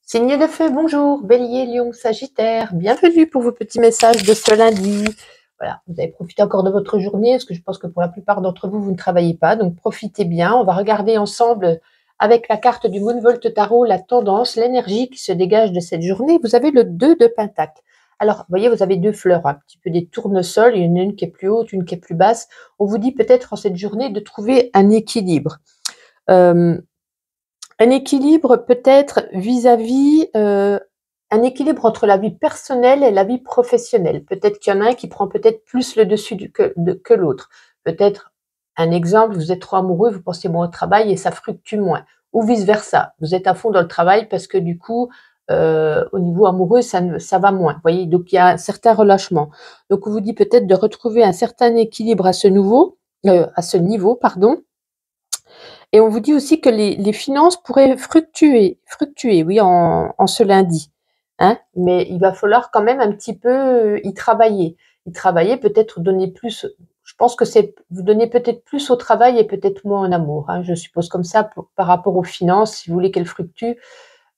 Signe de feu, bonjour, Bélier, Lion, Sagittaire, bienvenue pour vos petits messages de ce lundi. Voilà, vous avez profité encore de votre journée, parce que je pense que pour la plupart d'entre vous, vous ne travaillez pas, donc profitez bien. On va regarder ensemble avec la carte du Moonvolt Tarot la tendance, l'énergie qui se dégage de cette journée. Vous avez le 2 de Pentacle. Alors, vous voyez, vous avez deux fleurs, un petit peu des tournesols, il y en a une qui est plus haute, une qui est plus basse. On vous dit peut-être en cette journée de trouver un équilibre. Un équilibre peut-être vis-à-vis, un équilibre entre la vie personnelle et la vie professionnelle. Peut-être qu'il y en a un qui prend peut-être plus le dessus que l'autre. Peut-être, un exemple, vous êtes trop amoureux, vous pensez moins au travail et ça fructue moins. Ou vice-versa, vous êtes à fond dans le travail parce que du coup, au niveau amoureux, ça va moins. Vous voyez, donc il y a un certain relâchement. Donc on vous dit peut-être de retrouver un certain équilibre à ce niveau, pardon. Et on vous dit aussi que les finances pourraient fructuer, oui, en ce lundi. Hein, mais il va falloir quand même un petit peu y travailler. Y travailler, peut-être donner plus. Je pense que c'est vous donner peut-être plus au travail et peut-être moins en amour. Hein, je suppose comme ça par rapport aux finances, si vous voulez qu'elles fluctuent.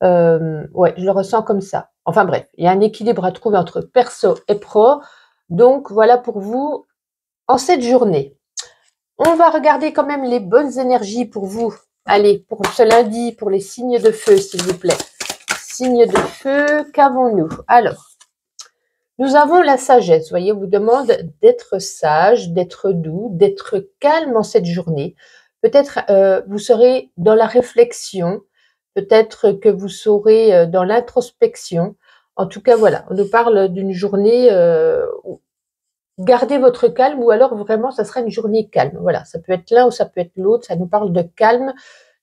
Ouais, je le ressens comme ça. Enfin bref, il y a un équilibre à trouver entre perso et pro. Donc voilà pour vous en cette journée. On va regarder quand même les bonnes énergies pour vous. Allez, pour ce lundi, pour les signes de feu, s'il vous plaît. Signes de feu, qu'avons-nous? Alors, nous avons la sagesse. Vous voyez, on vous demande d'être sage, d'être doux, d'être calme en cette journée. Peut-être vous serez dans la réflexion, peut-être que vous serez dans l'introspection. En tout cas, voilà, on nous parle d'une journée où gardez votre calme ou alors vraiment ça sera une journée calme. Voilà, ça peut être l'un ou ça peut être l'autre. Ça nous parle de calme,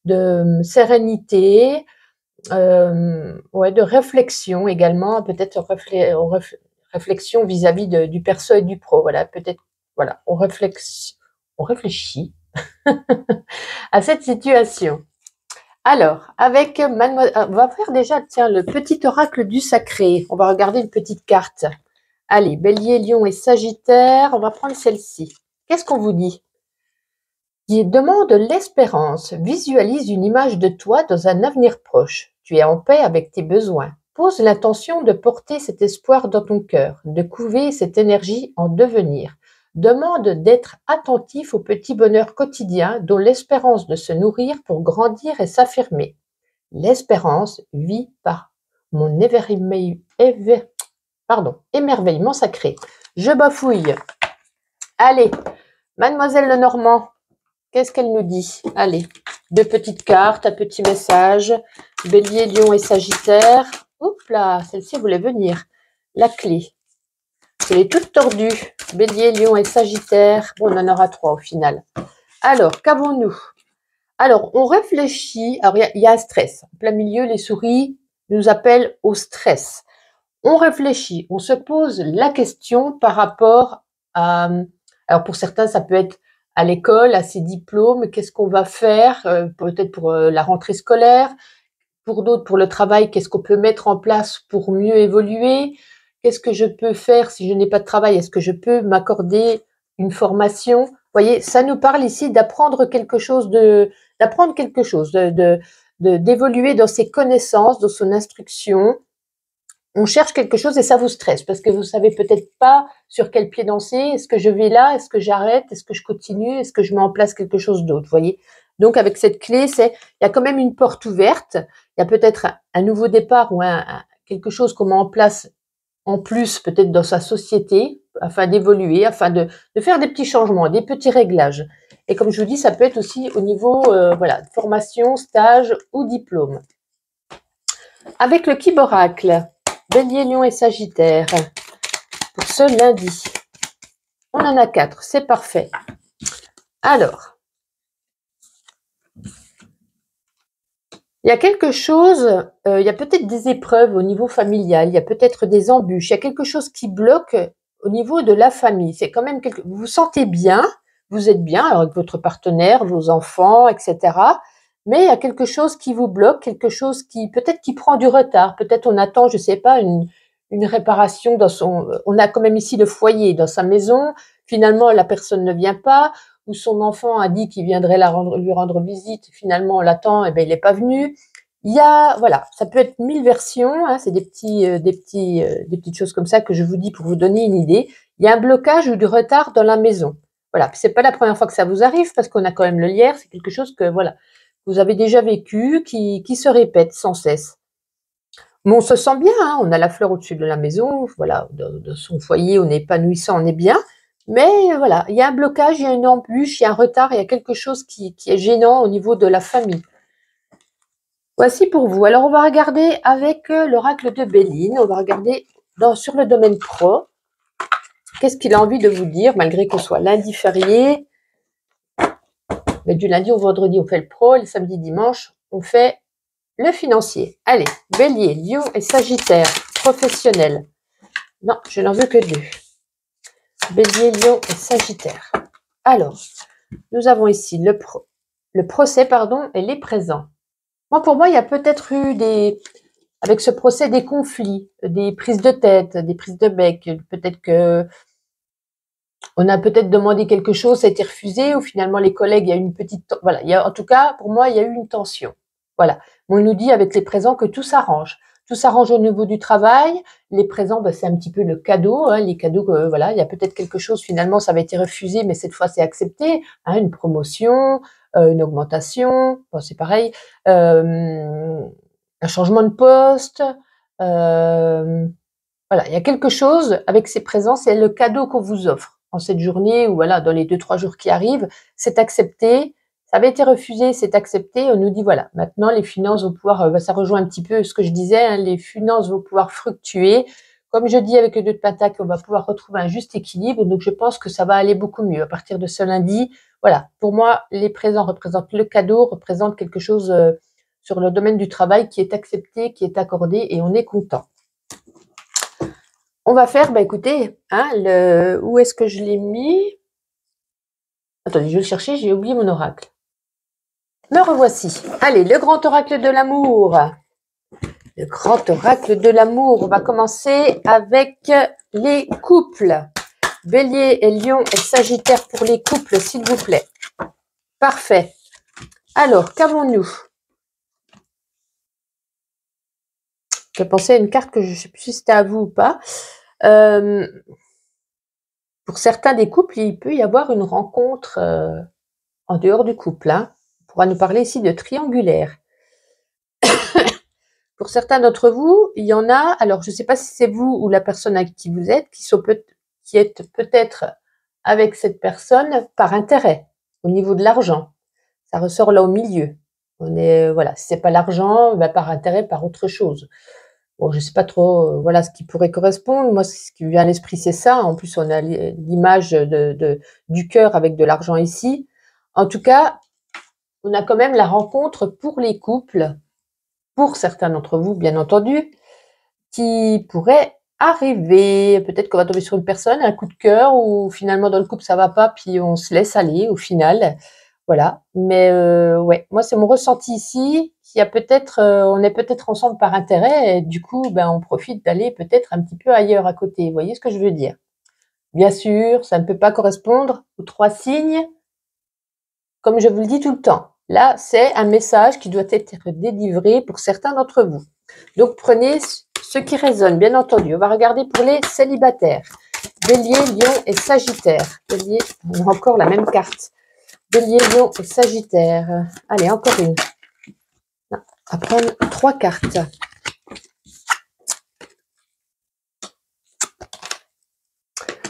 de sérénité, ouais, de réflexion également, peut-être réflexion vis-à-vis du perso et du pro. Voilà, peut-être, voilà, on réfléchit à cette situation. Alors, avec mademoiselle, on va faire déjà, tiens, le petit oracle du sacré. On va regarder une petite carte. Allez, Bélier, Lion et Sagittaire, on va prendre celle-ci. Qu'est-ce qu'on vous dit? Il demande l'espérance, visualise une image de toi dans un avenir proche. Tu es en paix avec tes besoins. Pose l'intention de porter cet espoir dans ton cœur, de couver cette énergie en devenir. Demande d'être attentif aux petits bonheurs quotidiens dont l'espérance de se nourrir pour grandir et s'affirmer. L'espérance vit par mon émerveillement sacré. Je bafouille. Allez, Mademoiselle Lenormand, qu'est-ce qu'elle nous dit? Allez, deux petites cartes, un petit message. Bélier, Lion et Sagittaire. Oups là, celle-ci voulait venir. La clé. Elle est toute tordue. Bélier, Lion et Sagittaire. Bon, on en aura trois au final. Alors, qu'avons-nous? Alors, on réfléchit. Alors, il y a un stress. En plein milieu, les souris nous appellent au stress. On réfléchit, on se pose la question par rapport à, alors pour certains ça peut être à l'école, à ses diplômes, qu'est-ce qu'on va faire, peut-être pour la rentrée scolaire, pour d'autres pour le travail, qu'est-ce qu'on peut mettre en place pour mieux évoluer, qu'est-ce que je peux faire si je n'ai pas de travail, est-ce que je peux m'accorder une formation? Vous voyez, ça nous parle ici d'apprendre quelque chose, d'évoluer dans ses connaissances, dans son instruction. On cherche quelque chose et ça vous stresse parce que vous savez peut-être pas sur quel pied danser. Est-ce que je vais là? Est-ce que j'arrête? Est-ce que je continue? Est-ce que je mets en place quelque chose d'autre? Vous voyez? Donc avec cette clé, il y a quand même une porte ouverte. Il y a peut-être un nouveau départ ou quelque chose qu'on met en place en plus peut-être dans sa société afin d'évoluer, afin de faire des petits changements, des petits réglages. Et comme je vous dis, ça peut être aussi au niveau voilà, formation, stage ou diplôme. Avec le Kiboracle, Bélier, Lion et Sagittaire, pour ce lundi. On en a 4, c'est parfait. Alors, il y a quelque chose, il y a peut-être des épreuves au niveau familial, il y a peut-être des embûches, il y a quelque chose qui bloque au niveau de la famille. C'est quand même vous vous sentez bien, vous êtes bien avec votre partenaire, vos enfants, etc. Mais il y a quelque chose qui vous bloque, quelque chose qui peut-être qui prend du retard. Peut-être on attend, je sais pas, une réparation dans on a quand même ici le foyer dans sa maison. Finalement, la personne ne vient pas, ou son enfant a dit qu'il viendrait lui rendre visite. Finalement, on l'attend, et ben il n'est pas venu. Il y a, voilà, ça peut être 1000 versions, hein, c'est des petites choses comme ça que je vous dis pour vous donner une idée. Il y a un blocage ou du retard dans la maison. Voilà, c'est pas la première fois que ça vous arrive parce qu'on a quand même le lierre, c'est quelque chose que, voilà, vous avez déjà vécu, qui se répète sans cesse. Mais on se sent bien, hein, on a la fleur au-dessus de la maison, voilà, de son foyer, on est épanouissant, on est bien. Mais voilà, il y a un blocage, il y a une embûche, il y a un retard, il y a quelque chose qui est gênant au niveau de la famille. Voici pour vous. Alors, on va regarder avec l'oracle de Béline. On va regarder sur le domaine pro. Qu'est-ce qu'il a envie de vous dire, malgré qu'on soit lundi férié. Mais du lundi au vendredi, on fait le pro. Le samedi, dimanche, on fait le financier. Allez, Bélier, Lion et Sagittaire, professionnel. Non, je n'en veux que 2. Bélier, Lion et Sagittaire. Alors, nous avons ici le procès, et les présents. Pour moi, il y a peut-être eu avec ce procès, des conflits, des prises de tête, des prises de bec. Peut-être que on a peut-être demandé quelque chose, ça a été refusé, ou finalement les collègues, il y a eu une petite, voilà, en tout cas, pour moi, il y a eu une tension. Voilà. On nous dit avec les présents que tout s'arrange. Tout s'arrange au niveau du travail. Les présents, c'est un petit peu le cadeau, hein, les cadeaux, voilà, il y a peut-être quelque chose, finalement, ça avait été refusé, mais cette fois, c'est accepté, hein, une promotion, une augmentation, c'est pareil, un changement de poste, voilà, il y a quelque chose avec ces présents, c'est le cadeau qu'on vous offre en cette journée ou voilà, dans les 2-3 jours qui arrivent, c'est accepté, ça avait été refusé, c'est accepté, on nous dit voilà, maintenant les finances vont pouvoir, ça rejoint un petit peu ce que je disais, hein, les finances vont pouvoir fluctuer. Comme je dis avec le 2 de Pentacle, on va pouvoir retrouver un juste équilibre, donc je pense que ça va aller beaucoup mieux à partir de ce lundi. Voilà, pour moi, les présents représentent le cadeau, représentent quelque chose sur le domaine du travail qui est accepté, qui est accordé et on est content. On va faire, écoutez, hein, où est-ce que je l'ai mis? Attendez, je vais le chercher, j'ai oublié mon oracle. Me revoici. Allez, le grand oracle de l'amour. Le grand oracle de l'amour. On va commencer avec les couples. Bélier et Lion et Sagittaire pour les couples, s'il vous plaît. Parfait. Alors, qu'avons-nous? J'ai pensé à une carte que je ne sais plus si c'était à vous ou pas. Pour certains des couples, il peut y avoir une rencontre en dehors du couple. Hein. On pourra nous parler ici de triangulaire. Pour certains d'entre vous, il y en a, alors je ne sais pas si c'est vous ou la personne avec qui vous êtes, qui êtes peut-être avec cette personne par intérêt, au niveau de l'argent. Ça ressort là au milieu. On est, voilà, si c'est pas l'argent, par intérêt, par autre chose. Bon, je sais pas trop, voilà, ce qui pourrait correspondre. Moi, ce qui me vient à l'esprit, c'est ça. En plus, on a l'image du cœur avec de l'argent ici. En tout cas, on a quand même la rencontre pour les couples, pour certains d'entre vous, bien entendu, qui pourrait arriver. Peut-être qu'on va tomber sur une personne, un coup de cœur, ou finalement dans le couple ça va pas, puis on se laisse aller au final. Voilà. Mais ouais, moi c'est mon ressenti ici. Qu'il y a peut-être, on est peut-être ensemble par intérêt, et du coup, on profite d'aller peut-être un petit peu ailleurs à côté. Vous voyez ce que je veux dire? Bien sûr, ça ne peut pas correspondre aux 3 signes, comme je vous le dis tout le temps. Là, c'est un message qui doit être délivré pour certains d'entre vous. Donc, prenez ce qui résonne, bien entendu. On va regarder pour les célibataires. Bélier, Lion et Sagittaire. Bélier, on a encore la même carte. Bélier, Lion et Sagittaire. Allez, encore une. Non, on va prendre 3 cartes.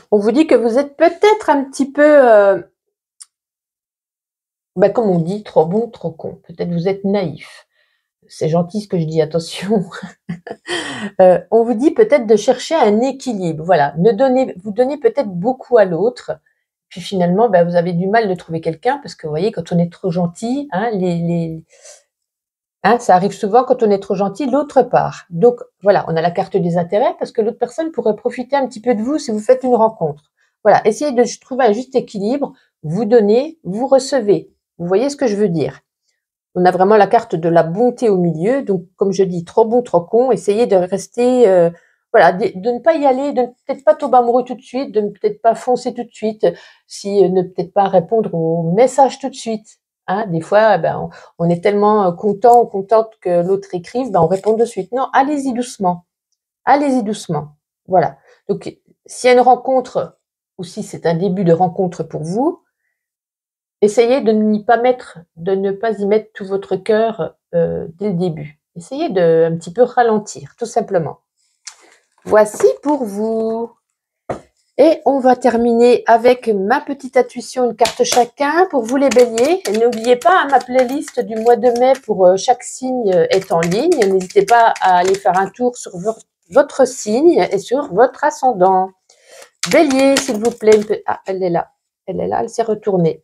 On vous dit que vous êtes peut-être un petit peu... comme on dit, trop bon, trop con. Peut-être vous êtes naïf. C'est gentil ce que je dis, attention. On vous dit peut-être de chercher un équilibre. Voilà, vous donnez peut-être beaucoup à l'autre. Puis finalement, vous avez du mal de trouver quelqu'un parce que vous voyez, quand on est trop gentil, hein, ça arrive souvent quand on est trop gentil, l'autre part. Donc voilà, on a la carte des intérêts parce que l'autre personne pourrait profiter un petit peu de vous si vous faites une rencontre. Voilà, essayez de trouver un juste équilibre. Vous donnez, vous recevez. Vous voyez ce que je veux dire? On a vraiment la carte de la bonté au milieu. Donc, comme je dis, trop bon, trop con. Essayez de rester, voilà, de ne pas y aller, de ne peut-être pas tomber amoureux tout de suite, de ne peut-être pas foncer tout de suite, ne peut-être pas répondre aux messages tout de suite. Hein, des fois, ben, on est tellement content ou contente que l'autre écrive, ben, on répond de suite. Non, allez-y doucement. Allez-y doucement. Voilà. Donc, s'il y a une rencontre ou si c'est un début de rencontre pour vous, essayez de ne pas y mettre tout votre cœur dès le début. Essayez de un petit peu ralentir, tout simplement. Voici pour vous. Et on va terminer avec ma petite intuition, une carte chacun pour vous les béliers. Et n'oubliez pas, ma playlist du mois de mai pour chaque signe est en ligne. N'hésitez pas à aller faire un tour sur votre signe et sur votre ascendant. Bélier, s'il vous plaît. Ah, elle est là. Elle est là, elle s'est retournée.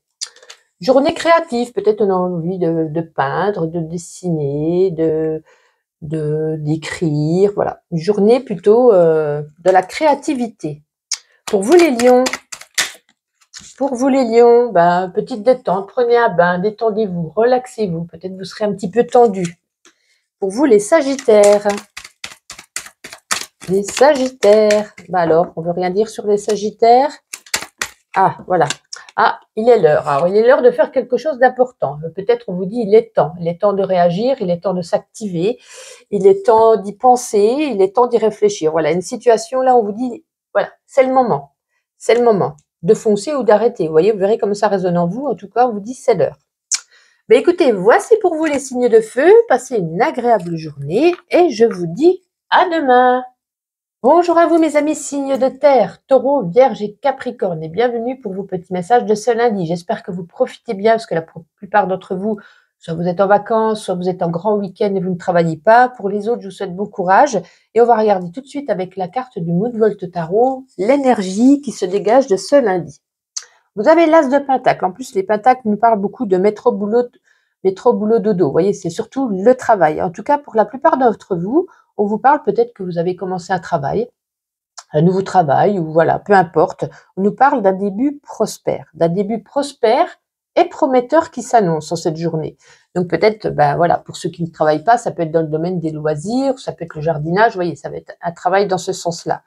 Journée créative, peut-être on a envie de peindre, de dessiner, d'écrire. Voilà, une journée plutôt de la créativité. Pour vous les lions, ben, petite détente, prenez un bain, détendez-vous, relaxez-vous, peut-être vous serez un petit peu tendu. Pour vous les sagittaires, ben alors, on veut rien dire sur les sagittaires? Ah, voilà. Ah, il est l'heure. Alors, il est l'heure de faire quelque chose d'important. Peut-être on vous dit, il est temps de réagir, il est temps de s'activer, il est temps d'y penser, il est temps d'y réfléchir. Voilà, une situation là, on vous dit, voilà, c'est le moment de foncer ou d'arrêter. Vous voyez, vous verrez comme ça résonne en vous. En tout cas, on vous dit, c'est l'heure. Mais écoutez, voici pour vous les signes de feu. Passez une agréable journée et je vous dis à demain. Bonjour à vous mes amis signes de terre, taureau, vierge et capricorne et bienvenue pour vos petits messages de ce lundi. J'espère que vous profitez bien parce que la plupart d'entre vous, soit vous êtes en vacances, soit vous êtes en grand week-end et vous ne travaillez pas. Pour les autres, je vous souhaite bon courage et on va regarder tout de suite avec la carte du Moonvolt Tarot, l'énergie qui se dégage de ce lundi. Vous avez l'as de pentacle. En plus, les pentacles nous parlent beaucoup de métro, boulot, dodo. Vous voyez, c'est surtout le travail. En tout cas, pour la plupart d'entre vous, on vous parle peut-être que vous avez commencé un nouveau travail, ou voilà, peu importe. On nous parle d'un début prospère et prometteur qui s'annonce en cette journée. Donc peut-être, ben voilà, pour ceux qui ne travaillent pas, ça peut être dans le domaine des loisirs, ça peut être le jardinage, vous voyez, ça va être un travail dans ce sens-là.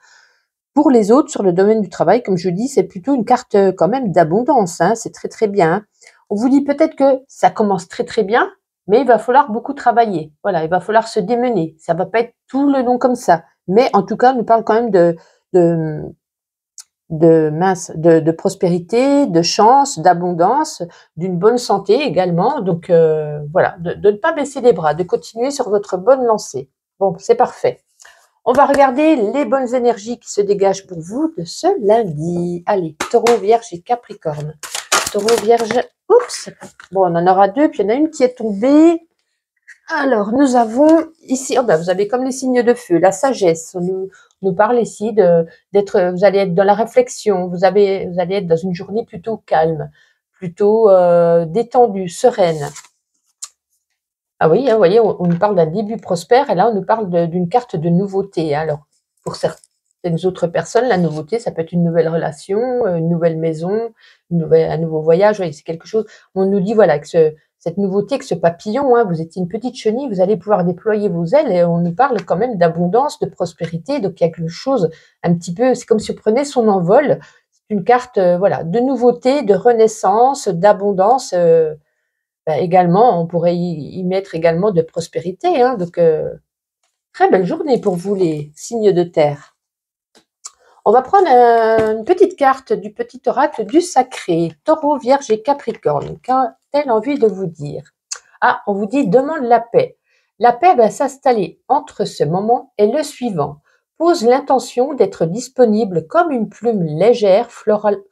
Pour les autres, sur le domaine du travail, comme je dis, c'est plutôt une carte quand même d'abondance, hein, c'est très très bien. On vous dit peut-être que ça commence très très bien, mais il va falloir beaucoup travailler. Voilà, il va falloir se démener. Ça va pas être tout le long comme ça. Mais en tout cas, on nous parle quand même de prospérité, de chance, d'abondance, d'une bonne santé également. Donc voilà, de ne pas baisser les bras, de continuer sur votre bonne lancée. Bon, c'est parfait. On va regarder les bonnes énergies qui se dégagent pour vous de ce lundi. Allez, taureau, vierge et capricorne. Taureau, vierge, oups. Bon, on en aura deux, puis il y en a une qui est tombée. Alors, nous avons ici, oh ben, vous avez comme les signes de feu, la sagesse. On nous parle ici vous allez être dans la réflexion, vous allez être dans une journée plutôt calme, plutôt détendue, sereine. Ah oui, hein, vous voyez, on nous parle d'un début prospère et là, on nous parle d'une carte de nouveauté. Alors, pour certaines autres personnes, la nouveauté, ça peut être une nouvelle relation, une nouvelle maison, un nouveau voyage. Voyez, c'est quelque chose. On nous dit, voilà, que cette nouveauté, que ce papillon, hein, vous étiez une petite chenille, vous allez pouvoir déployer vos ailes et on nous parle quand même d'abondance, de prospérité. Donc, il y a quelque chose un petit peu, c'est comme si on prenait son envol. C'est une carte, voilà, de nouveauté, de renaissance, d'abondance. Ben, également, on pourrait y mettre également de prospérité. Hein, donc, très belle journée pour vous, les signes de terre. On va prendre une petite carte du petit oracle du sacré, taureau, vierge et capricorne. Qu'a-t-elle envie de vous dire? Ah, on vous dit, demande la paix. La paix va s'installer entre ce moment et le suivant. Pose l'intention d'être disponible comme une plume légère frôlera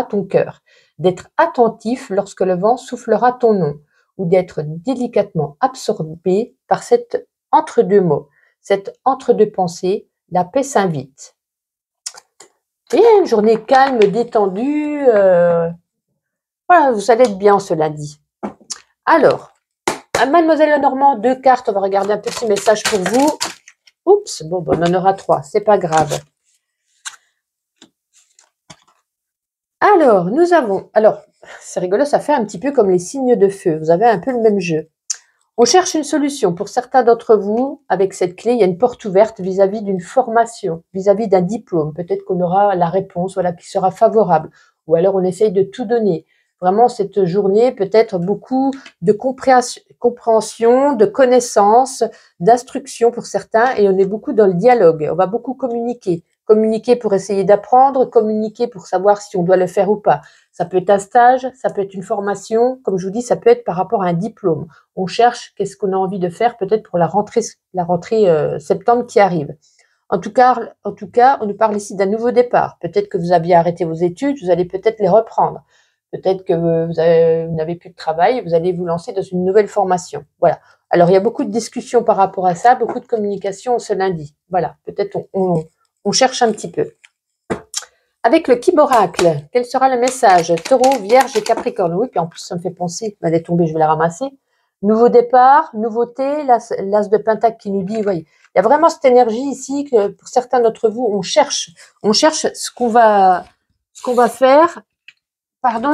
ton cœur, d'être attentif lorsque le vent soufflera ton nom, ou d'être délicatement absorbé par cet entre-deux mots, cette entre-deux pensées, la paix s'invite. Et une journée calme, détendue, voilà, vous allez être bien ce lundi. Alors, Mademoiselle Lenormand, 2 cartes, on va regarder un petit message pour vous. Oups, bon, on en aura 3, c'est pas grave. Alors, c'est rigolo, ça fait un petit peu comme les signes de feu. Vous avez un peu le même jeu. On cherche une solution. Pour certains d'entre vous, avec cette clé, il y a une porte ouverte vis-à-vis d'une formation, vis-à-vis d'un diplôme. Peut-être qu'on aura la réponse, voilà, qui sera favorable. Ou alors on essaye de tout donner. vraiment cette journée, peut-être beaucoup de compréhension, de connaissances, d'instruction pour certains, et on est beaucoup dans le dialogue. On va beaucoup communiquer. Communiquer pour essayer d'apprendre, communiquer pour savoir si on doit le faire ou pas. Ça peut être un stage, ça peut être une formation, comme je vous dis, ça peut être par rapport à un diplôme. On cherche qu'est-ce qu'on a envie de faire peut-être pour la rentrée septembre qui arrive. En tout cas, on nous parle ici d'un nouveau départ. Peut-être que vous aviez arrêté vos études, vous allez peut-être les reprendre. Peut-être que vous n'avez plus de travail, vous allez vous lancer dans une nouvelle formation. Voilà. Alors, il y a beaucoup de discussions par rapport à ça, beaucoup de communication ce lundi. Voilà. Peut-être on cherche un petit peu. Avec le Kiboracle, quel sera le message? Taureau, Vierge et Capricorne. Oui, puis en plus, ça me fait penser. Elle est tombée, je vais la ramasser. Nouveau départ, nouveauté, l'as de Pentacle qui nous dit, voyez, il y a vraiment cette énergie ici que pour certains d'entre vous, on cherche ce qu'on va faire, pardon,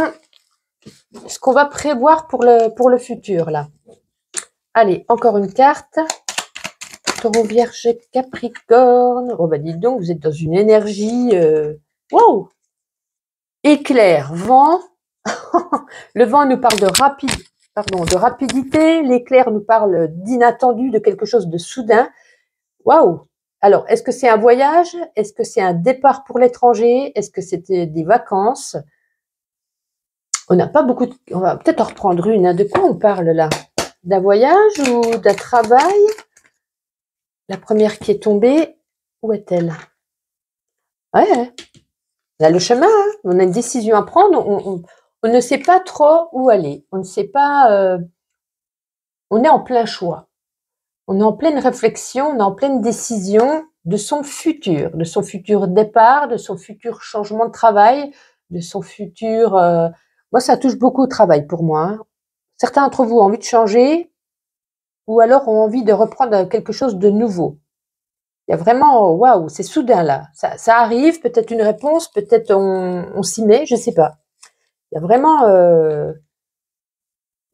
ce qu'on va prévoir pour le futur, là. Allez, encore une carte. Taureau, Vierge, Capricorne. Oh, bah, dites donc, vous êtes dans une énergie, wow! Éclair, vent. Le vent nous parle de rapidité. L'éclair nous parle d'inattendu, de quelque chose de soudain. Waouh! Alors, est-ce que c'est un voyage? Est-ce que c'est un départ pour l'étranger? Est-ce que c'était des vacances? On n'a pas beaucoup de... On va peut-être en reprendre une. Hein. De quoi on parle là? D'un voyage ou d'un travail? La première qui est tombée, où est-elle? Ouais, là, le chemin, hein. On a une décision à prendre. On ne sait pas trop où aller. On ne sait pas... on est en plein choix. On est en pleine réflexion, on est en pleine décision de son futur départ, de son futur changement de travail, de son futur... Moi, ça touche beaucoup au travail pour moi. Hein. Certains d'entre vous ont envie de changer ou alors ont envie de reprendre quelque chose de nouveau. Il y a vraiment... Waouh, c'est soudain là. Ça arrive, peut-être une réponse, peut-être on s'y met, je sais pas. Il y a vraiment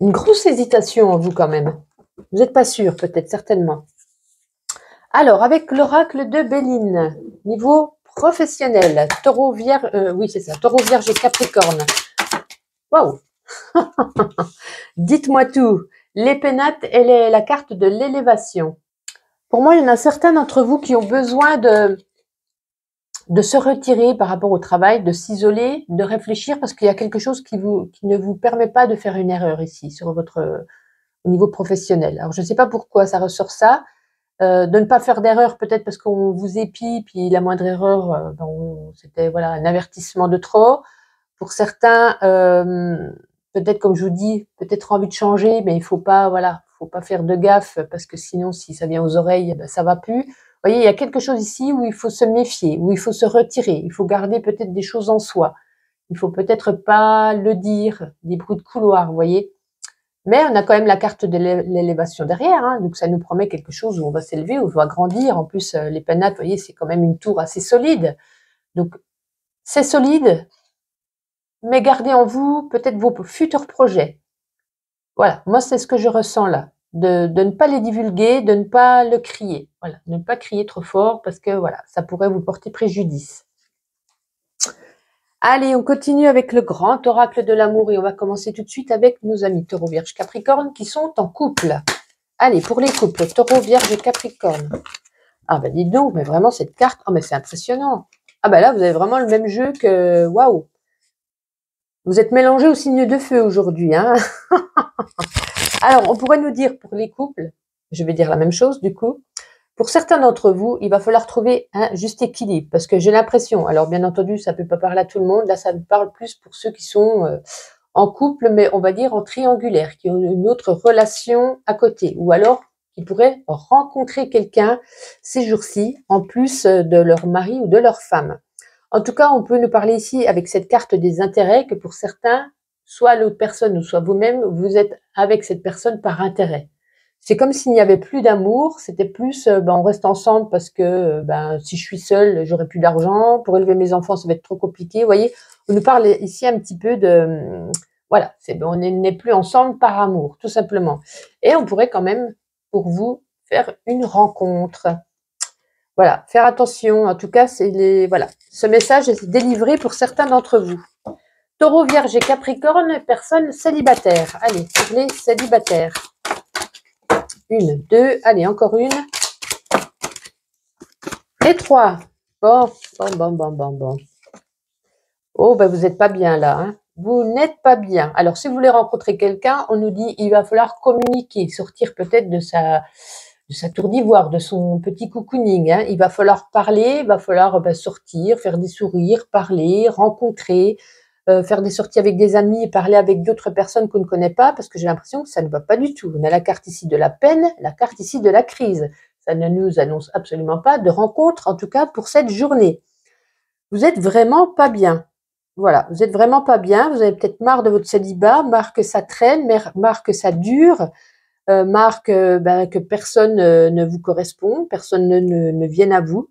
une grosse hésitation en vous quand même. Vous n'êtes pas sûr, peut-être, certainement. Alors, avec l'oracle de Béline, niveau professionnel, taureau, vierge, oui, c'est ça, taureau, vierge et capricorne. Waouh! Dites-moi tout. L'épénate, elle est la carte de l'élévation. Pour moi, il y en a certains d'entre vous qui ont besoin de se retirer par rapport au travail, de s'isoler, de réfléchir, parce qu'il y a quelque chose qui ne vous permet pas de faire une erreur ici, sur au niveau professionnel. Alors, je ne sais pas pourquoi ça ressort ça. De ne pas faire d'erreur, peut-être parce qu'on vous épie, puis la moindre erreur, c'était voilà un avertissement de trop. Pour certains, peut-être comme je vous dis, peut-être envie de changer, mais il faut pas faire de gaffe parce que sinon, si ça vient aux oreilles, ben, ça va plus. Vous voyez, il y a quelque chose ici où il faut se méfier, où il faut se retirer, il faut garder peut-être des choses en soi. Il faut peut-être pas le dire, des bruits de couloir, vous voyez. Mais on a quand même la carte de l'élévation derrière, hein, donc ça nous promet quelque chose où on va s'élever, où on va grandir. En plus, les pénates, vous voyez, c'est quand même une tour assez solide. Donc, c'est solide, mais gardez en vous peut-être vos futurs projets. Voilà, moi, c'est ce que je ressens là. De ne pas les divulguer, de ne pas le crier. Voilà, ne pas crier trop fort parce que voilà, ça pourrait vous porter préjudice. Allez, on continue avec le grand oracle de l'amour et on va commencer tout de suite avec nos amis Taureau, Vierge, Capricorne qui sont en couple. Allez, pour les couples, Taureau, Vierge et Capricorne. Ah ben dites donc, mais vraiment cette carte, oh mais c'est impressionnant. Ah ben là, vous avez vraiment le même jeu que, waouh. Vous êtes mélangés au signe de feu aujourd'hui, hein. Alors, on pourrait nous dire pour les couples, je vais dire la même chose du coup. Pour certains d'entre vous, il va falloir trouver un juste équilibre parce que j'ai l'impression, alors bien entendu, ça peut pas parler à tout le monde, là ça me parle plus pour ceux qui sont en couple, mais on va dire en triangulaire, qui ont une autre relation à côté, ou alors qui pourraient rencontrer quelqu'un ces jours-ci, en plus de leur mari ou de leur femme. En tout cas, on peut nous parler ici avec cette carte des intérêts que pour certains, soit l'autre personne ou soit vous-même, vous êtes avec cette personne par intérêt. C'est comme s'il n'y avait plus d'amour, c'était plus on reste ensemble parce que si je suis seule, j'aurai plus d'argent, pour élever mes enfants, ça va être trop compliqué. Vous voyez, on nous parle ici un petit peu de voilà, on n'est plus ensemble par amour, tout simplement. Et on pourrait quand même, pour vous, faire une rencontre. Voilà, faire attention. En tout cas, voilà, ce message est délivré pour certains d'entre vous. Taureau, Vierge et Capricorne, personnes célibataires. Allez, pour les célibataires. Une, deux, allez, encore une. Et trois. Bon. Oh, ben vous n'êtes pas bien là. Hein. Vous n'êtes pas bien. Alors, si vous voulez rencontrer quelqu'un, on nous dit il va falloir communiquer, sortir peut-être de sa tour d'ivoire, de son petit cocooning. Hein. Il va falloir parler, il va falloir sortir, faire des sourires, parler, rencontrer, faire des sorties avec des amis et parler avec d'autres personnes qu'on ne connaît pas, parce que j'ai l'impression que ça ne va pas du tout. On a la carte ici de la peine, la carte ici de la crise. Ça ne nous annonce absolument pas de rencontre, en tout cas pour cette journée. Vous êtes vraiment pas bien. Voilà, vous êtes vraiment pas bien. Vous avez peut-être marre de votre célibat, marre que ça traîne, marre que ça dure, marre que personne ne vous correspond, personne ne vienne à vous.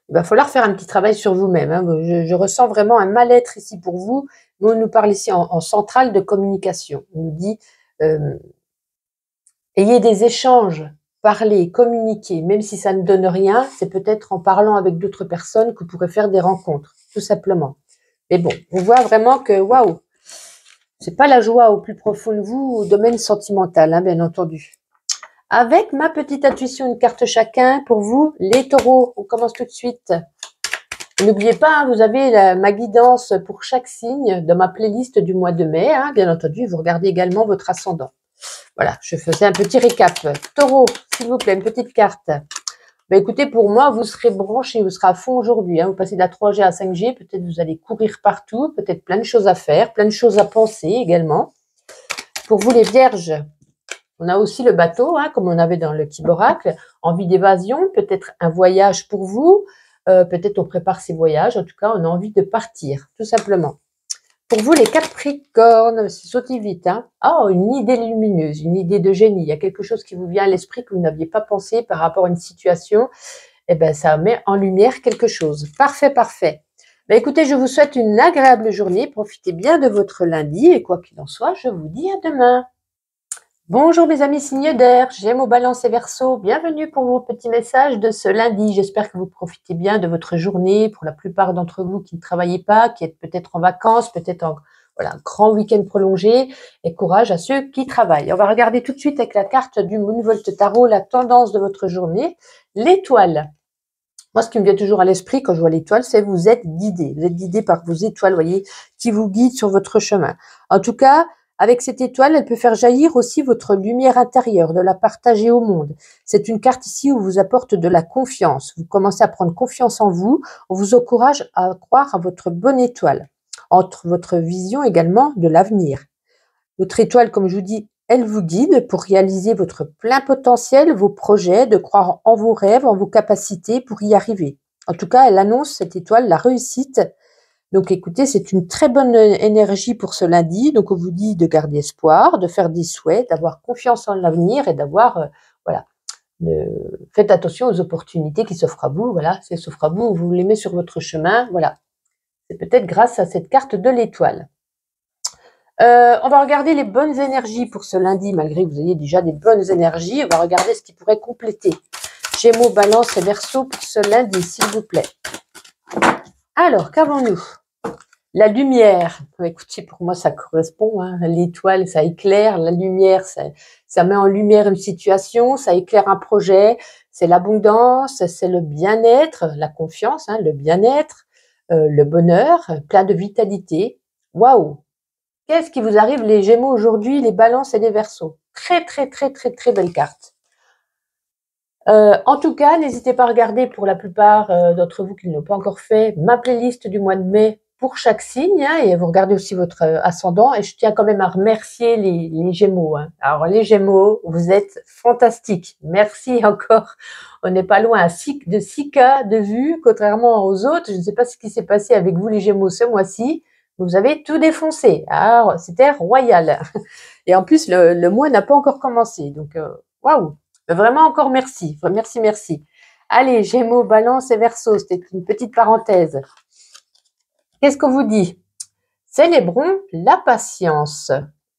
Il va falloir faire un petit travail sur vous-même. Hein. Je ressens vraiment un mal-être ici pour vous. Nous, on nous parle ici en centrale de communication. On nous dit ayez des échanges, parlez, communiquez. Même si ça ne donne rien, c'est peut-être en parlant avec d'autres personnes que vous pourrez faire des rencontres, tout simplement. Mais bon, on voit vraiment que, waouh, c'est pas la joie au plus profond de vous, au domaine sentimental, hein, bien entendu. Avec ma petite intuition, une carte chacun pour vous, les taureaux. On commence tout de suite. N'oubliez pas, hein, vous avez ma guidance pour chaque signe dans ma playlist du mois de mai. Hein, bien entendu, vous regardez également votre ascendant. Voilà, je faisais un petit récap. Taureau, s'il vous plaît, une petite carte. Ben écoutez, pour moi, vous serez branché, vous serez à fond aujourd'hui. Hein. Vous passez de la 3G à 5G, peut-être vous allez courir partout, peut-être plein de choses à faire, plein de choses à penser également. Pour vous, les vierges, on a aussi le bateau, hein, comme on avait dans le Kiboracle, envie d'évasion, peut-être un voyage pour vous, peut-être on prépare ses voyages, en tout cas, on a envie de partir, tout simplement. Pour vous, les Capricornes, c'est sauté vite. Hein. Oh, une idée lumineuse, une idée de génie. Il y a quelque chose qui vous vient à l'esprit que vous n'aviez pas pensé par rapport à une situation. Eh bien, ça met en lumière quelque chose. Parfait, parfait. Ben, écoutez, je vous souhaite une agréable journée. Profitez bien de votre lundi. Et quoi qu'il en soit, je vous dis à demain. Bonjour mes amis signes d'air, Gémeaux, Balance et Verseau, bienvenue pour vos petits messages de ce lundi. J'espère que vous profitez bien de votre journée. Pour la plupart d'entre vous qui ne travaillez pas, qui êtes peut-être en vacances, peut-être en un grand week-end prolongé, et courage à ceux qui travaillent. On va regarder tout de suite avec la carte du Moonvolt Tarot la tendance de votre journée, l'étoile. Moi, ce qui me vient toujours à l'esprit quand je vois l'étoile, c'est que vous êtes guidé. Vous êtes guidé par vos étoiles, voyez, qui vous guident sur votre chemin. En tout cas, avec cette étoile, elle peut faire jaillir aussi votre lumière intérieure, de la partager au monde. C'est une carte ici où vous apporte de la confiance. Vous commencez à prendre confiance en vous. On vous encourage à croire à votre bonne étoile. Entre votre vision également de l'avenir. Votre étoile, comme je vous dis, elle vous guide pour réaliser votre plein potentiel, vos projets, de croire en vos rêves, en vos capacités pour y arriver. En tout cas, elle annonce, cette étoile, la réussite. Donc écoutez, c'est une très bonne énergie pour ce lundi. Donc on vous dit de garder espoir, de faire des souhaits, d'avoir confiance en l'avenir et d'avoir, faites attention aux opportunités qui s'offrent à vous. Voilà, c'est s'offrent à vous, vous les mettez sur votre chemin. Voilà, c'est peut-être grâce à cette carte de l'étoile. On va regarder les bonnes énergies pour ce lundi, malgré que vous ayez déjà des bonnes énergies. On va regarder ce qui pourrait compléter. Gémeaux, Balance et Verseau pour ce lundi, s'il vous plaît. Alors, qu'avons-nous? La lumière, écoutez, pour moi, ça correspond. Hein. L'étoile, ça éclaire. La lumière, ça met en lumière une situation, ça éclaire un projet. C'est l'abondance, c'est le bien-être, la confiance, hein, le bien-être, le bonheur, plein de vitalité. Waouh! Qu'est-ce qui vous arrive, les Gémeaux, aujourd'hui, les Balances et les Verseaux? Très, très, très, très, très belle carte. En tout cas, n'hésitez pas à regarder, pour la plupart d'entre vous qui ne l'ont pas encore fait, ma playlist du mois de mai pour chaque signe, hein, et vous regardez aussi votre ascendant. Et je tiens quand même à remercier les Gémeaux. Hein. Alors les Gémeaux, vous êtes fantastiques. Merci encore. On n'est pas loin de 6K de vues, contrairement aux autres. Je ne sais pas ce qui s'est passé avec vous les Gémeaux ce mois-ci. Vous avez tout défoncé. Alors c'était royal. Et en plus, le mois n'a pas encore commencé. Donc waouh. Vraiment encore merci. Merci, merci. Allez, Gémeaux, Balance et Verseau, c'était une petite parenthèse. Qu'est-ce qu'on vous dit? Célébrons la patience.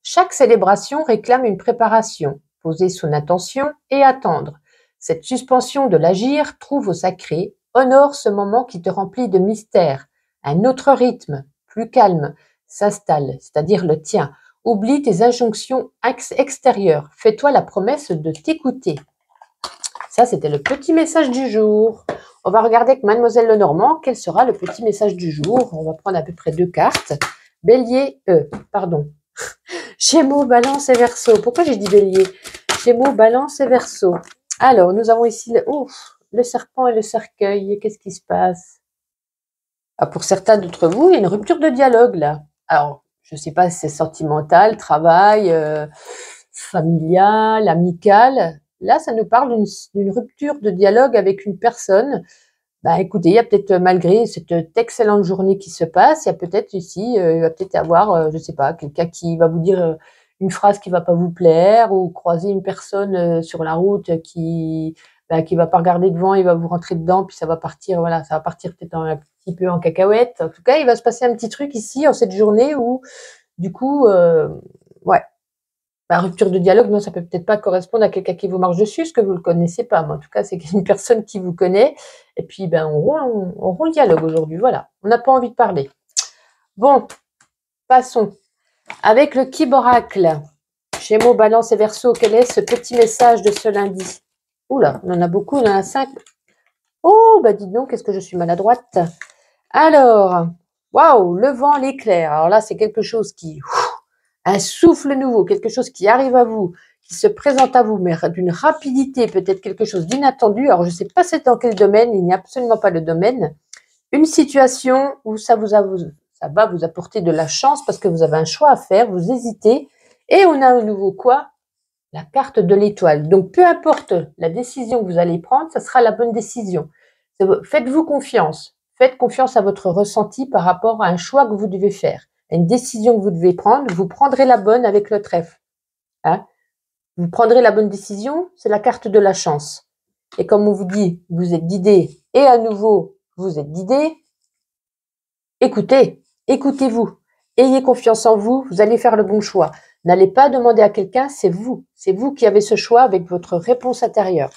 Chaque célébration réclame une préparation. Poser son intention et attendre. Cette suspension de l'agir trouve au sacré, honore ce moment qui te remplit de mystère. Un autre rythme, plus calme. s'installe, c'est-à-dire le tien. Oublie tes injonctions extérieures. Fais-toi la promesse de t'écouter. Ça, c'était le petit message du jour. On va regarder avec Mademoiselle Lenormand quel sera le petit message du jour. On va prendre à peu près 2 cartes. Bélier, pardon. Gémeaux, Balance et Verseau. Pourquoi j'ai dit Bélier? Gémeaux, Balance et Verseau. Alors, nous avons ici le serpent et le cercueil. Qu'est-ce qui se passe? Pour certains d'entre vous, il y a une rupture de dialogue là. Alors, je ne sais pas si c'est sentimental, travail, familial, amical. Là, ça nous parle d'une rupture de dialogue avec une personne. Écoutez, il y a peut-être, malgré cette excellente journée qui se passe, il y a peut-être ici, il va peut-être y avoir, je ne sais pas, quelqu'un qui va vous dire une phrase qui ne va pas vous plaire, ou croiser une personne sur la route qui va pas regarder devant, il va vous rentrer dedans, puis ça va partir, voilà, ça va partir peut-être un petit peu en cacahuète. En tout cas, il va se passer un petit truc ici en cette journée où, du coup, ouais. Rupture de dialogue, non, ça peut peut-être pas correspondre à quelqu'un qui vous marche dessus, parce que vous le connaissez pas. Mais en tout cas, c'est une personne qui vous connaît. Et puis, on rompt le dialogue aujourd'hui. Voilà. On n'a pas envie de parler. Bon, passons. Avec le Kiboracle, Gémeaux, Balance et Verseau, quel est ce petit message de ce lundi? Oula, on en a beaucoup, on en a 5. Oh, dites donc, qu'est-ce que je suis maladroite. Alors, waouh, le vent, l'éclair. Alors là, c'est quelque chose qui... un souffle nouveau, quelque chose qui arrive à vous, qui se présente à vous, mais d'une rapidité, peut-être quelque chose d'inattendu. Alors, je ne sais pas c'est dans quel domaine, il n'y a absolument pas le domaine. Une situation où ça va vous apporter de la chance parce que vous avez un choix à faire, vous hésitez. Et on a à nouveau quoi? La carte de l'étoile. Donc, peu importe la décision que vous allez prendre, ça sera la bonne décision. Faites-vous confiance. Faites confiance à votre ressenti par rapport à un choix que vous devez faire. Une décision que vous devez prendre, vous prendrez la bonne avec le trèfle. Vous prendrez la bonne décision, c'est la carte de la chance. Et comme on vous dit, vous êtes guidé, et à nouveau, vous êtes guidé, écoutez-vous, ayez confiance en vous, vous allez faire le bon choix. N'allez pas demander à quelqu'un, c'est vous qui avez ce choix avec votre réponse intérieure.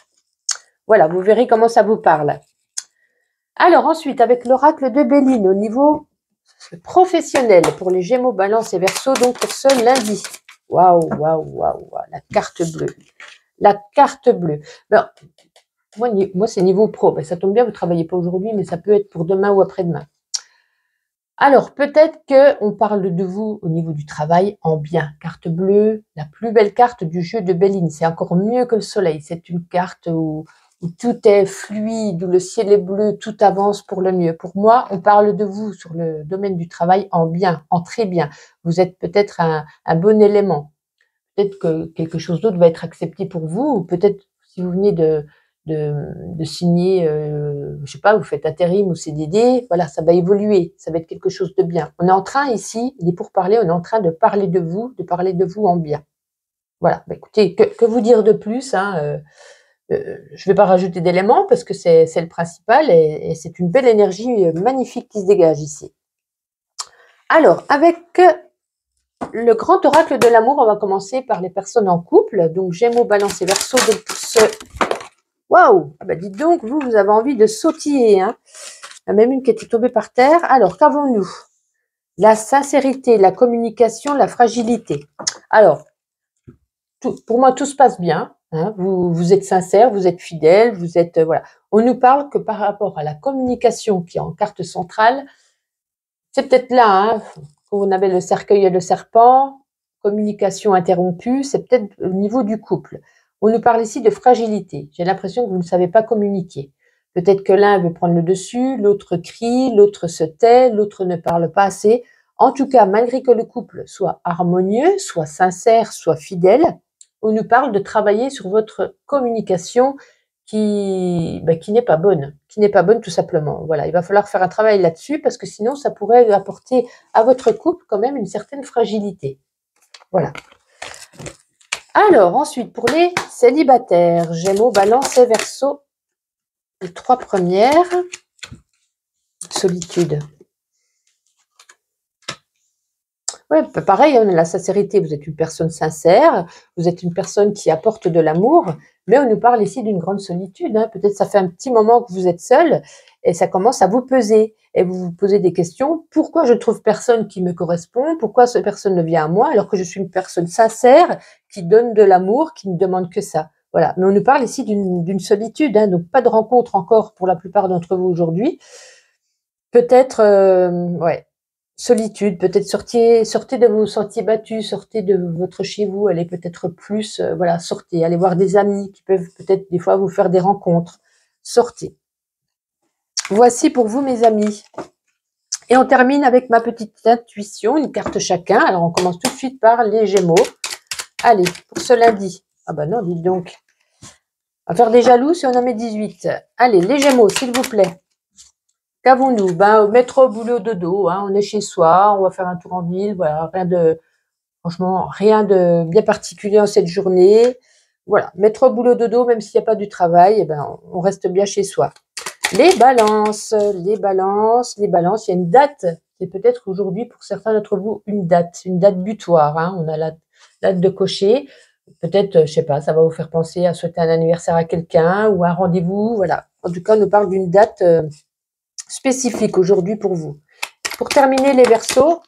Voilà, vous verrez comment ça vous parle. Alors ensuite, avec l'oracle de Béline, au niveau professionnel pour les Gémeaux, Balance et Verseau, donc pour ce lundi. Waouh, la carte bleue. La carte bleue. Moi c'est niveau pro. Ça tombe bien, vous ne travaillez pas aujourd'hui, mais ça peut être pour demain ou après-demain. Alors, peut-être qu'on parle de vous au niveau du travail en bien. Carte bleue, la plus belle carte du jeu de Béline. C'est encore mieux que le soleil. C'est une carte où tout est fluide, où le ciel est bleu, tout avance pour le mieux. Pour moi, on parle de vous sur le domaine du travail en bien, en très bien. Vous êtes peut-être un bon élément. Peut-être que quelque chose d'autre va être accepté pour vous, ou peut-être si vous venez de signer, je sais pas, vous faites intérim ou CDD, voilà, ça va évoluer, ça va être quelque chose de bien. On est en train ici, il est pour parler, on est en train de parler de vous en bien. Voilà, écoutez, que vous dire de plus, je ne vais pas rajouter d'éléments parce que c'est le principal et c'est une belle énergie magnifique qui se dégage ici. Alors, avec le grand oracle de l'amour, on va commencer par les personnes en couple. Donc, Gémeaux, Balance et Verseau. Donc, pour ce... Waouh! Dites donc, vous avez envie de sautiller. Hein. Il y a même une qui était tombée par terre. Alors, qu'avons-nous? La sincérité, la communication, la fragilité. Alors, pour moi, tout se passe bien. Hein, vous êtes sincère, vous êtes fidèle, vous êtes voilà. On nous parle que par rapport à la communication qui est en carte centrale, c'est peut-être là, hein, on avait le cercueil et le serpent, communication interrompue, c'est peut-être au niveau du couple. On nous parle ici de fragilité. J'ai l'impression que vous ne savez pas communiquer. Peut-être que l'un veut prendre le dessus, l'autre crie, l'autre se tait, l'autre ne parle pas assez. En tout cas, malgré que le couple soit harmonieux, soit sincère, soit fidèle, on nous parle de travailler sur votre communication qui n'est pas bonne, tout simplement. Voilà, il va falloir faire un travail là-dessus parce que sinon, ça pourrait apporter à votre couple quand même une certaine fragilité. Voilà. Alors, ensuite, pour les célibataires, Gémeaux, Balance et Verseau, les 3 premières, solitude. Ouais, pareil, on a la sincérité, vous êtes une personne sincère, vous êtes une personne qui apporte de l'amour, mais on nous parle ici d'une grande solitude. Hein. Peut-être ça fait un petit moment que vous êtes seul et ça commence à vous peser. et vous vous posez des questions. Pourquoi je trouve personne qui me correspond? Pourquoi cette personne ne vient à moi alors que je suis une personne sincère qui donne de l'amour, qui ne demande que ça? Voilà. Mais on nous parle ici d'une solitude, hein, donc pas de rencontre encore pour la plupart d'entre vous aujourd'hui. Peut-être, ouais, solitude, peut-être sortez de vos sentiers battus, sortez de votre chez vous, allez peut-être plus, voilà, sortez, allez voir des amis qui peuvent peut-être des fois vous faire des rencontres. Sortez. Voici pour vous mes amis. Et on termine avec ma petite intuition, une carte chacun. Alors on commence tout de suite par les Gémeaux. Allez, pour ce lundi. Ah bah non, dites donc. On va faire des jaloux si on en met 18. Allez, les Gémeaux, s'il vous plaît. Qu'avons-nous? Ben, métro, boulot, dodo, hein, on est chez soi, on va faire un tour en ville, voilà, franchement, rien de bien particulier en cette journée. Voilà, métro, boulot, dodo, même s'il n'y a pas du travail, eh ben, on reste bien chez soi. Les balances, il y a une date, c'est peut-être aujourd'hui pour certains d'entre vous une date butoir, hein, on a la date de cocher. Peut-être, je sais pas, ça va vous faire penser à souhaiter un anniversaire à quelqu'un ou un rendez-vous, voilà. En tout cas, on nous parle d'une date spécifique aujourd'hui pour vous. Pour terminer les Verseaux,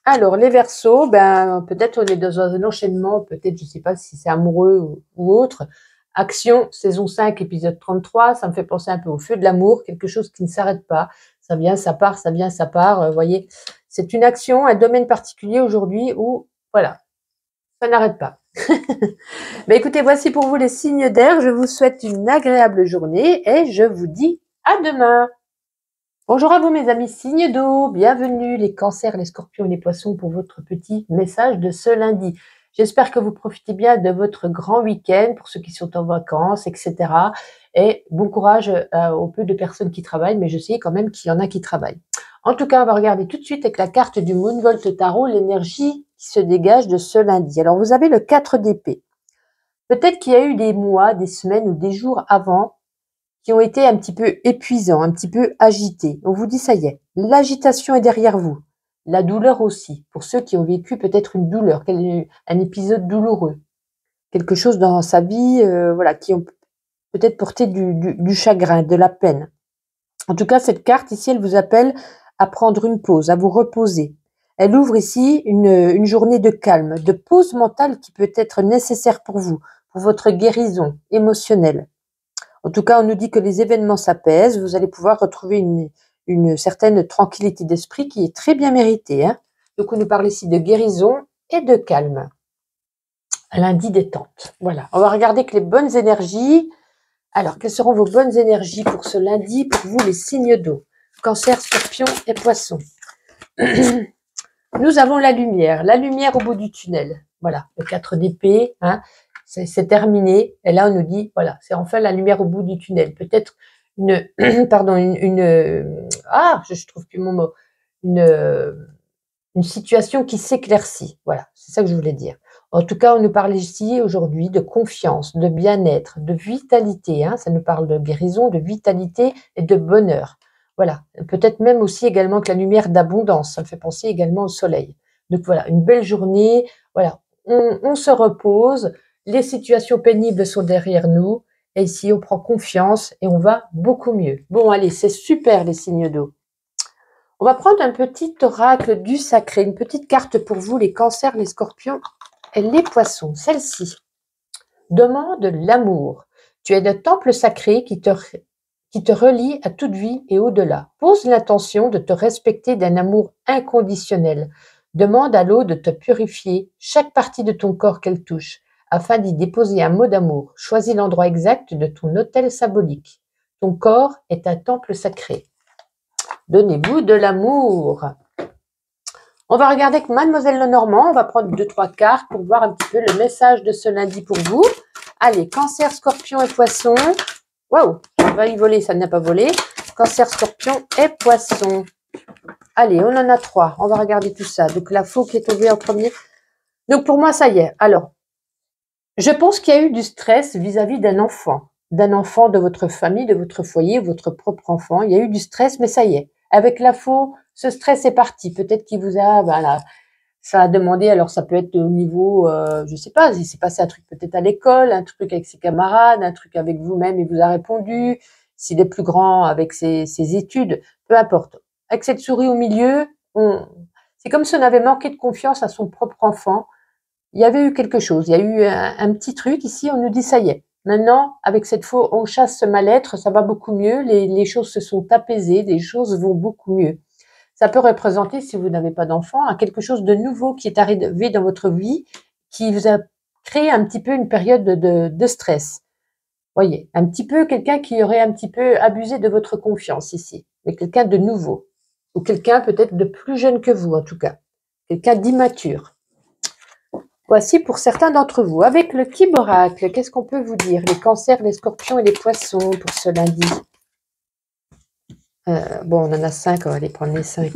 alors les Verseaux, ben peut-être on est dans un enchaînement, peut-être je sais pas si c'est amoureux ou autre. Action, saison 5, épisode 33, ça me fait penser un peu au feu de l'amour, quelque chose qui ne s'arrête pas. Ça vient, ça part, ça vient, ça part. Vous voyez, c'est une action, un domaine particulier aujourd'hui où, voilà, ça n'arrête pas. Ben écoutez, voici pour vous les signes d'air. Je vous souhaite une agréable journée et je vous dis à demain. Bonjour à vous mes amis signes d'eau, bienvenue les cancers, les scorpions et les poissons pour votre petit message de ce lundi. J'espère que vous profitez bien de votre grand week-end pour ceux qui sont en vacances, etc. Et bon courage aux peu de personnes qui travaillent, mais je sais quand même qu'il y en a qui travaillent. En tout cas, on va regarder tout de suite avec la carte du Moonvolt Tarot, l'énergie qui se dégage de ce lundi. Alors vous avez le 4 d'épée. Peut-être qu'il y a eu des mois, des semaines ou des jours avant qui ont été un petit peu épuisants, un petit peu agités. On vous dit ça y est, l'agitation est derrière vous. La douleur aussi, pour ceux qui ont vécu peut-être une douleur, un épisode douloureux, quelque chose dans sa vie, voilà, qui ont peut-être porté du chagrin, de la peine. En tout cas, cette carte ici, elle vous appelle à prendre une pause, à vous reposer. Elle ouvre ici une journée de calme, de pause mentale qui peut être nécessaire pour vous, pour votre guérison émotionnelle. En tout cas, on nous dit que les événements s'apaisent, vous allez pouvoir retrouver une certaine tranquillité d'esprit qui est très bien méritée, hein. Donc, on nous parle ici de guérison et de calme. Lundi détente. Voilà. On va regarder que les bonnes énergies. Alors, quelles seront vos bonnes énergies pour ce lundi, pour vous, les signes d'eau? Cancer, Scorpion et Poisson. Nous avons la lumière au bout du tunnel. Voilà, le 4 d'épée, hein. C'est terminé. Et là, on nous dit, voilà, c'est enfin la lumière au bout du tunnel. Peut-être pardon, je trouve plus mon mot, une situation qui s'éclaircit. Voilà, c'est ça que je voulais dire. En tout cas, on nous parle ici aujourd'hui de confiance, de bien-être, de vitalité, hein. Ça nous parle de guérison, de vitalité et de bonheur. Voilà, peut-être même aussi également que la lumière d'abondance. Ça me fait penser également au soleil. Donc voilà, une belle journée. Voilà, on se repose. Les situations pénibles sont derrière nous. Et ici, on prend confiance et on va beaucoup mieux. Bon, allez, c'est super les signes d'eau. On va prendre un petit oracle du sacré, une petite carte pour vous, les cancers, les scorpions et les poissons. Celle-ci demande l'amour. Tu es le temple sacré qui te relie à toute vie et au-delà. Pose l'intention de te respecter d'un amour inconditionnel. Demande à l'eau de te purifier chaque partie de ton corps qu'elle touche, afin d'y déposer un mot d'amour. Choisis l'endroit exact de ton autel symbolique. Ton corps est un temple sacré. Donnez-vous de l'amour. On va regarder avec Mademoiselle Lenormand. On va prendre 2-3 cartes pour voir un petit peu le message de ce lundi pour vous. Allez, Cancer, Scorpion et Poisson. Waouh, on va y voler, ça n'a pas volé. Cancer, Scorpion et Poisson. Allez, on en a 3. On va regarder tout ça. Donc, la faux qui est tombée en premier. Donc, pour moi, ça y est. Alors, je pense qu'il y a eu du stress vis-à-vis d'un enfant de votre famille, de votre foyer, votre propre enfant. Il y a eu du stress, mais ça y est. Avec la faux, ce stress est parti. Peut-être qu'il vous a, voilà, ça a demandé, alors ça peut être au niveau, je sais pas, il s'est passé un truc peut-être à l'école, un truc avec ses camarades, un truc avec vous-même, il vous a répondu. S'il est plus grand avec ses études, peu importe. avec cette souris au milieu, c'est comme si on avait manqué de confiance à son propre enfant. Il y avait eu quelque chose, il y a eu un petit truc ici, on nous dit ça y est. Maintenant, avec cette fois, on chasse ce mal-être, ça va beaucoup mieux, les choses se sont apaisées, les choses vont beaucoup mieux. Ça peut représenter, si vous n'avez pas d'enfant, quelque chose de nouveau qui est arrivé dans votre vie, qui vous a créé un petit peu une période de stress. Voyez, un petit peu quelqu'un qui aurait un petit peu abusé de votre confiance ici, mais quelqu'un de nouveau, ou quelqu'un peut-être de plus jeune que vous en tout cas, quelqu'un d'immature. Voici pour certains d'entre vous. Avec le Kiboracle, qu'est-ce qu'on peut vous dire? Les cancers, les scorpions et les poissons pour ce lundi. Bon, on en a 5, on va aller prendre les 5.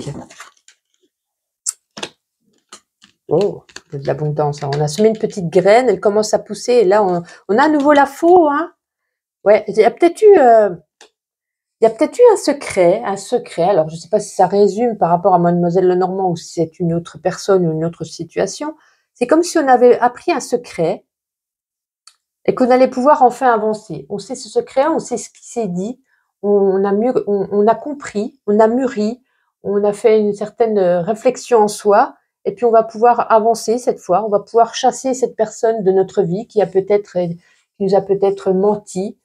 Oh, de l'abondance. On a semé une petite graine, elle commence à pousser, et là, on a à nouveau la faux, hein. Ouais, il y a peut-être eu un secret, alors je ne sais pas si ça résume par rapport à Mademoiselle Lenormand ou si c'est une autre personne ou une autre situation. C'est comme si on avait appris un secret et qu'on allait pouvoir enfin avancer. On sait ce secret, on sait ce qui s'est dit, on a compris, on a mûri, on a fait une certaine réflexion en soi, et puis on va pouvoir avancer cette fois, on va pouvoir chasser cette personne de notre vie qui nous a peut-être menti,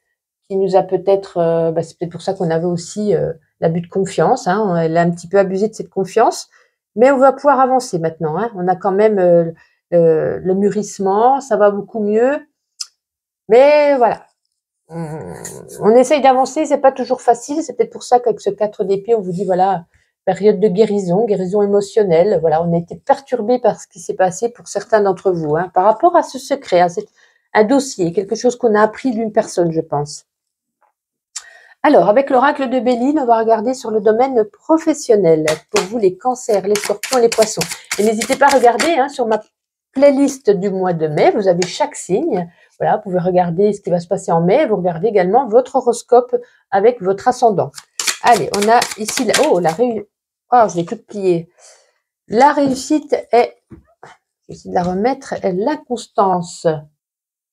qui nous a peut-être, c'est peut-être pour ça qu'on avait aussi l'abus de confiance, hein, elle a un petit peu abusé de cette confiance, mais on va pouvoir avancer maintenant, hein, on a quand même le mûrissement, ça va beaucoup mieux, mais voilà, on essaye d'avancer, c'est pas toujours facile, c'est peut-être pour ça qu'avec ce 4 d'épée, on vous dit voilà, période de guérison émotionnelle, voilà, on a été perturbé par ce qui s'est passé pour certains d'entre vous, hein, par rapport à ce secret, un dossier, quelque chose qu'on a appris d'une personne, je pense. Alors, avec l'oracle de Béline, on va regarder sur le domaine professionnel. Pour vous, les cancers, les scorpions, les poissons. Et n'hésitez pas à regarder hein, sur ma playlist du mois de mai. Vous avez chaque signe. Voilà, vous pouvez regarder ce qui va se passer en mai. Vous regardez également votre horoscope avec votre ascendant. Allez, on a ici... la réussite. Oh, je l'ai tout plié. La réussite est... Je vais essayer de la remettre. L'inconstance.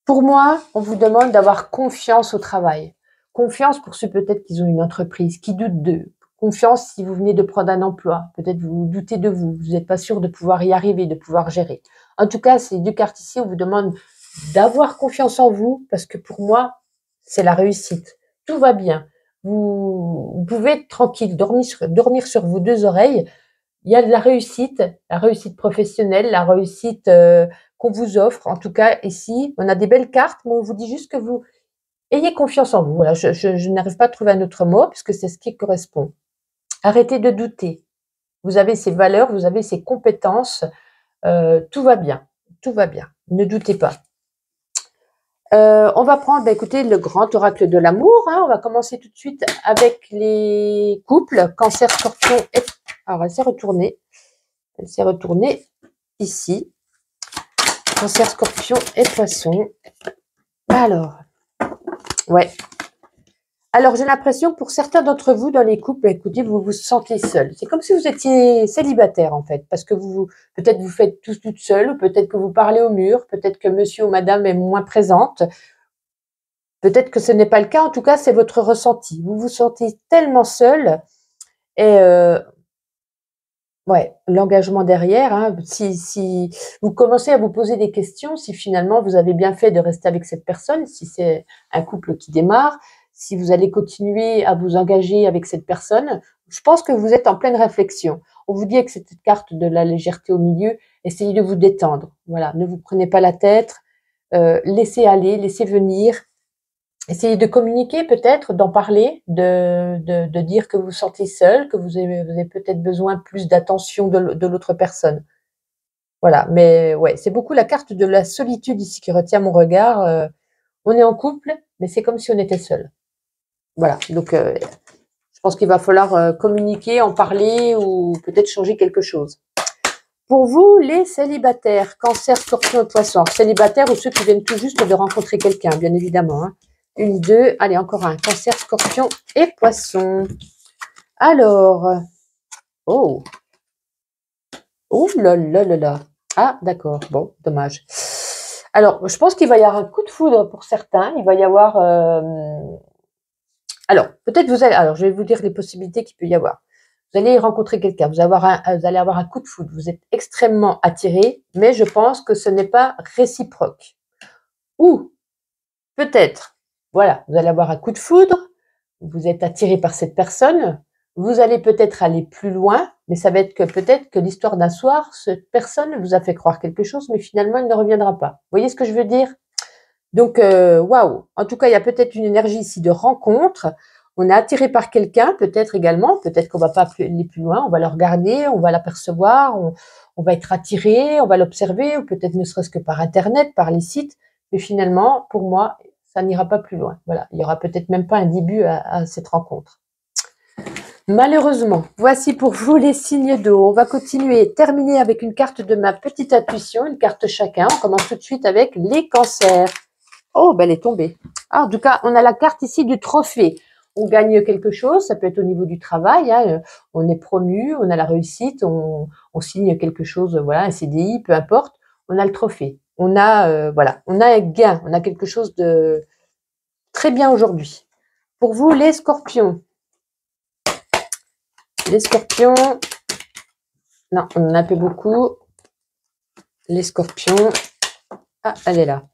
Pour moi, on vous demande d'avoir confiance au travail. Confiance pour ceux peut-être qui ont une entreprise, qui doutent d'eux. Confiance si vous venez de prendre un emploi. Peut-être vous doutez de vous. Vous n'êtes pas sûr de pouvoir y arriver, de pouvoir gérer. En tout cas, c'est deux cartes ici. On vous demande d'avoir confiance en vous parce que pour moi, c'est la réussite. Tout va bien. Vous pouvez être tranquille, dormir sur vos deux oreilles. Il y a de la réussite professionnelle, la réussite qu'on vous offre. En tout cas, ici, on a des belles cartes, mais on vous dit juste que vous ayez confiance en vous. Voilà, je n'arrive pas à trouver un autre mot puisque c'est ce qui correspond. Arrêtez de douter. Vous avez ces valeurs, vous avez ces compétences. Tout va bien. Tout va bien. Ne doutez pas. On va prendre, écoutez, le grand oracle de l'amour. Hein. On va commencer tout de suite avec les couples, cancer, scorpion. Alors, elle s'est retournée. Elle s'est retournée ici. Cancer, scorpion et poisson. Alors, ouais. Alors, j'ai l'impression que pour certains d'entre vous dans les couples, écoutez, vous vous sentez seul. C'est comme si vous étiez célibataire, en fait, parce que peut-être vous faites tous toute seule, ou peut-être que vous parlez au mur, peut-être que monsieur ou madame est moins présente. Peut-être que ce n'est pas le cas. En tout cas, c'est votre ressenti. Vous vous sentez tellement seul et ouais, l'engagement derrière, hein, si vous commencez à vous poser des questions, si finalement vous avez bien fait de rester avec cette personne, si c'est un couple qui démarre, si vous allez continuer à vous engager avec cette personne, je pense que vous êtes en pleine réflexion. On vous dit avec cette carte de la légèreté au milieu, essayez de vous détendre. Voilà, ne vous prenez pas la tête, laissez aller, laissez venir. Essayez de communiquer peut-être, d'en parler, de dire que vous vous sentez seul, que vous avez peut-être besoin plus d'attention de l'autre personne. Voilà, mais ouais, c'est beaucoup la carte de la solitude ici qui retient mon regard. On est en couple, mais c'est comme si on était seul. Voilà, donc je pense qu'il va falloir communiquer, en parler ou peut-être changer quelque chose. Pour vous, les célibataires, cancer, scorpion et poisson. Célibataires ou ceux qui viennent tout juste de rencontrer quelqu'un, bien évidemment. Hein. Une, deux, allez, encore un. Cancer, scorpion et poisson. Alors, oh là là là là. Ah, d'accord, bon, dommage. Alors, je pense qu'il va y avoir un coup de foudre pour certains. Il va y avoir... Alors, peut-être vous allez... Alors, je vais vous dire les possibilités qu'il peut y avoir. Vous allez rencontrer quelqu'un, vous allez avoir un coup de foudre, vous êtes extrêmement attiré, mais je pense que ce n'est pas réciproque. Ou peut-être, voilà, vous allez avoir un coup de foudre, vous êtes attiré par cette personne, vous allez peut-être aller plus loin, mais ça va être que peut-être que l'histoire d'un soir, cette personne vous a fait croire quelque chose, mais finalement, elle ne reviendra pas. Vous voyez ce que je veux dire? Donc, waouh! En tout cas, il y a peut-être une énergie ici de rencontre. On est attiré par quelqu'un, peut-être également, peut-être qu'on va pas aller plus loin, on va le regarder, on va l'apercevoir, on va être attiré, on va l'observer, ou peut-être ne serait-ce que par Internet, par les sites, mais finalement, pour moi, ça n'ira pas plus loin. Voilà, il y aura peut-être même pas un début à cette rencontre. Malheureusement, voici pour vous les signes d'eau. On va continuer, terminer avec une carte de ma petite intuition, une carte chacun. On commence tout de suite avec les cancers. Oh, ben elle est tombée. Ah, en tout cas, on a la carte ici du trophée. On gagne quelque chose, ça peut être au niveau du travail, hein, on est promu, on a la réussite, on signe quelque chose, voilà, un CDI, peu importe, on a le trophée. On a, voilà, on a un gain, on a quelque chose de très bien aujourd'hui. Pour vous, les scorpions. Les scorpions, non, on en a un peu beaucoup. Les scorpions, ah, elle est là.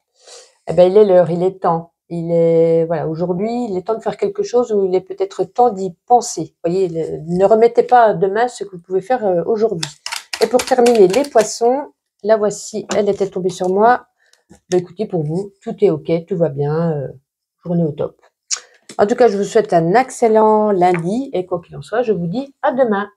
Eh ben, il est l'heure, il est temps. Il est, voilà, aujourd'hui, il est temps de faire quelque chose où il est peut-être temps d'y penser. Vous voyez, ne remettez pas à demain ce que vous pouvez faire aujourd'hui. Et pour terminer, les poissons, la voici, elle était tombée sur moi. Ben, écoutez, pour vous, tout est OK, tout va bien, journée au top. En tout cas, je vous souhaite un excellent lundi et quoi qu'il en soit, je vous dis à demain.